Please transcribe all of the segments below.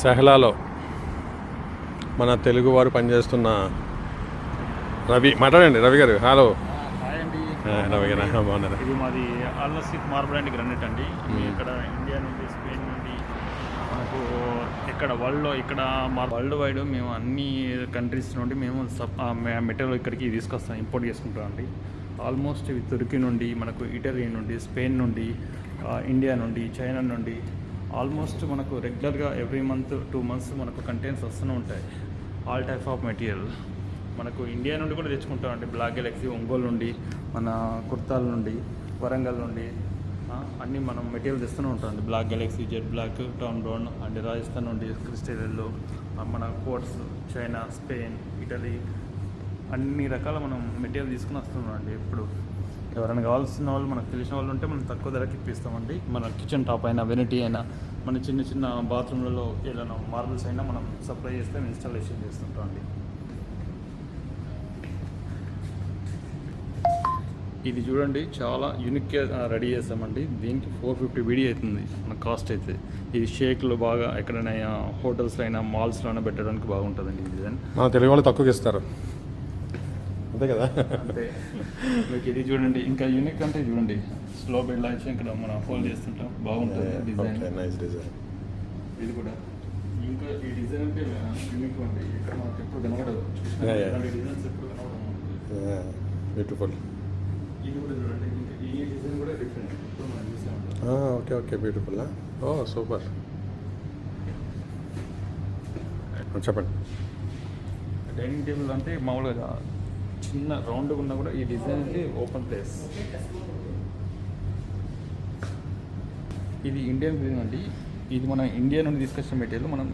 సెహ్లాలో మన తెలుగువారు పనిచేస్తున్న రవి మాట్లాడండి. రవి గారు హలో. హాయ్ అండి. రవి గారు బాగున్నారు. ఇది మాది ఆల్మోస్ట్ మార్బల్ అండ్ గ్రానైట్ అండి. ఇక్కడ ఇండియా నుండి స్పెయిన్ నుండి మనకు ఇక్కడ వరల్డ్ వైడ్ మేము అన్ని కంట్రీస్ నుండి మేము మెటీరియల్ ఇక్కడికి తీసుకొస్తాం, ఇంపోర్ట్ చేసుకుంటాం అండి. ఆల్మోస్ట్ ఇవి తుర్కీ నుండి, మనకు ఇటలీ నుండి, స్పెయిన్ నుండి, ఇండియా నుండి, చైనా నుండి ఆల్మోస్ట్ మనకు రెగ్యులర్గా ఎవ్రీ మంత్ 2 months మనకు కంటైనర్స్ వస్తూనే ఉంటాయి. ఆల్ టైప్ ఆఫ్ మెటీరియల్ మనకు ఇండియా నుండి కూడా తెచ్చుకుంటామండి. బ్లాక్ గెలాక్సీ, ఒంగోలు నుండి, మన కుర్తాల నుండి, వరంగల్ నుండి అన్నీ మనం మెటీరియల్ తెస్తూనే ఉంటామండి. Black galaxy, Z black, town brown and Rajasthan నుండి క్రిస్టల్లో మన కోట్స్, చైనా, స్పెయిన్, ఇటలీ అన్ని రకాల మనం మెటీరియల్ తీసుకుని వస్తున్నాం అండి. ఎప్పుడు ఎవరైనా కావాల్సిన వాళ్ళు, మనకు తెలిసిన వాళ్ళు ఉంటే మనం తక్కువ ధరకి ఇప్పిస్తామండి. మన కిచెన్ టాప్ అయినా, వెనిటీ అయినా, మన చిన్న చిన్న బాత్రూమ్లలో ఏదైనా మార్బుల్స్ అయినా మనం సప్లై చేస్తే ఇన్స్టాలేషన్ చేస్తుంటాం అండి. ఇది చూడండి, చాలా యూనిక్గా రెడీ చేస్తామండి. దీనికి 450 BD అవుతుంది మన కాస్ట్ అయితే. ఇది షేక్లు బాగా ఎక్కడైనా హోటల్స్లో అయినా, మాల్స్లో అయినా పెట్టడానికి బాగుంటుందండి. ఈ డిజైన్ మన తెలుగు వాళ్ళు తక్కువకి ఇస్తారు, అంతే కదా? అంతే. మీకు ఇది చూడండి, ఇంకా యూనిక్ అంటే చూడండి, స్లో బెడ్ లాంచ్ ఇక్కడ మనం ఫోల్డ్ చేస్తుంటాం, బాగుంటుంది డిజైన్. Nice design. ఇది కూడా ఇంకా ఈ డిజైన్ అంటే యూనిక్ అండి. ఇక్కడ మనకు ఎప్పుడు కనబడదు, డిజైన్స్ ఎప్పుడు కనబడదు. బ్యూటిఫుల్. ఇది కూడా చూడండి, ఇంకా ఈ డిజైన్ కూడా డిఫరెంట్, ఇప్పుడు మనం చూసే ఉంటాం. Okay okay, beautiful. ఓ సూపర్. చెప్పండి. డైనింగ్ టేబుల్ అంటే మామూలుగా చిన్న రౌండ్గా ఉన్నా కూడా ఈ డిజైన్ అయితే ఓపెన్ ప్లేస్. ఇది ఇండియన్ గ్రీన్ అండి. ఇది మన ఇండియా నుండి తీసుకొచ్చిన మెటీరియల్. మనం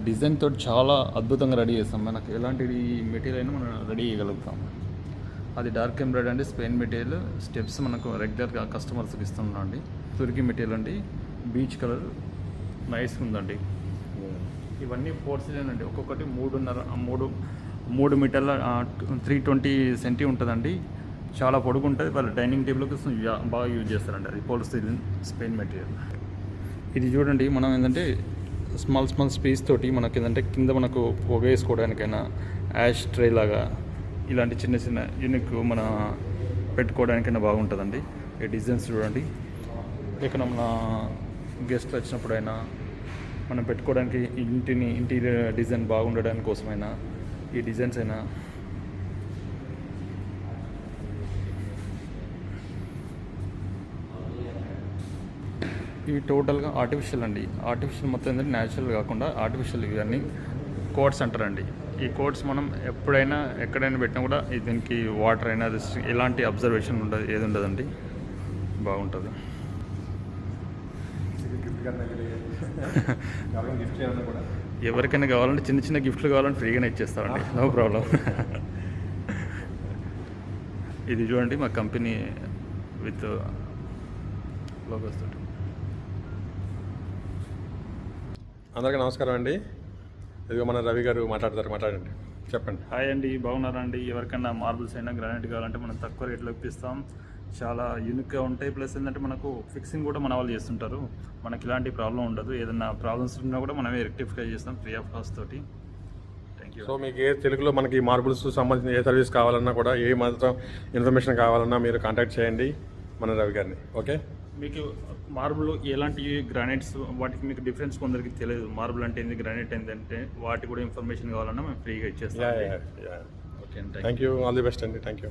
డిజైన్ తోటి చాలా అద్భుతంగా రెడీ చేస్తాం. మనకు ఎలాంటి మెటీరియల్ అయినా మనం రెడీ చేయగలుగుతాం. అది డార్క్ ఎంబ్రాయిడరీ అండి, స్పెయిన్ మెటీరియల్. స్టెప్స్ మనకు రెగ్యులర్గా కస్టమర్స్కి ఇస్తున్నాం అండి. తుర్కీ మెటీరియల్ అండి, బీచ్ కలర్ నైస్గా ఉందండి. ఇవన్నీ 4 సీజన్ అండి. ఒక్కొక్కటి 3 మీటర్ల 320 సెంటీ ఉంటుందండి. చాలా పొడుగు ఉంటుంది. వాళ్ళు డైనింగ్ టేబుల్కి బాగా యూజ్ చేస్తారండి. అది పోలిస్టైరిన్ స్పెయిన్ మెటీరియల్. ఇది చూడండి, మనం ఏంటంటే స్మాల్ స్పేస్ తోటి మనకి ఏంటంటే కింద మనకు పొగ వేసుకోవడానికైనా, యాష్ ట్రే లాగా ఇలాంటి చిన్న చిన్న యూనిక్ మన పెట్టుకోవడానికైనా బాగుంటుందండి. ఈ డిజైన్స్ చూడండి, ఇక్కడ మన గెస్ట్లు వచ్చినప్పుడైనా మనం పెట్టుకోవడానికి ఇంటీరియర్ డిజైన్ బాగుండడానికి కోసమైనా ఈ డిజైన్స్ అయినా. ఇవి టోటల్గా ఆర్టిఫిషియల్ అండి. ఆర్టిఫిషియల్ మొత్తం ఏంటంటే న్యాచురల్ కాకుండా ఆర్టిఫిషియల్ ఇవన్నీ కోట్స్ అంటారండి. ఈ కోట్స్ మనం ఎప్పుడైనా ఎక్కడైనా పెట్టినా కూడా దీనికి వాటర్ అయినా ఎలాంటి అబ్జర్వేషన్ ఉండదు, ఏది ఉండదండి. బాగుంటుంది. ఎవరికైనా కావాలంటే చిన్న చిన్న గిఫ్ట్లు కావాలంటే ఫ్రీగానే ఇచ్చేస్తామండి, నో ప్రాబ్లం. ఇది చూడండి, మా కంపెనీ విత్ లోగోస్ తోటి. అందరికీ నమస్కారం అండి. ఇదిగో మన రవి గారు మాట్లాడతారు, మాట్లాడండి, చెప్పండి. హాయ్ అండి, బాగున్నారా అండి? ఎవరికైనా మార్బుల్స్ అయినా, గ్రానైట్ కావాలంటే మనం తక్కువ రేట్లో ఇప్పిస్తాం. చాలా యూనిక్గా ఉంటాయి. ప్లస్ ఏంటంటే మనకు ఫిక్సింగ్ కూడా మన వాళ్ళు చేస్తుంటారు. మనకి ఇలాంటి ప్రాబ్లం ఉండదు. ఏదైనా ప్రాబ్లమ్స్ ఉన్నా కూడా మనమే రెక్టిఫై చేస్తాం ఫ్రీ ఆఫ్ కాస్ట్ తోటి. Thank you. సో మీకు ఏ తెలుగులో మనకి మార్బుల్స్ సంబంధించిన ఏ సర్వీస్ కావాలన్నా కూడా, ఏ మాత్రం ఇన్ఫర్మేషన్ కావాలన్నా మీరు కాంటాక్ట్ చేయండి మన రవి గారిని. ఓకే. మీకు మార్బుల్ ఎలాంటి గ్రానైట్స్, వాటికి మీకు డిఫరెన్స్ కొందరికి తెలియదు. మార్బుల్ అంటే ఏంది, గ్రానైట్ ఏంటంటే వాటి కూడా ఇన్ఫర్మేషన్ కావాలన్నా మేము ఫ్రీగా ఇచ్చేస్తాం. Okay, thank you. All the best అండి. Thank you.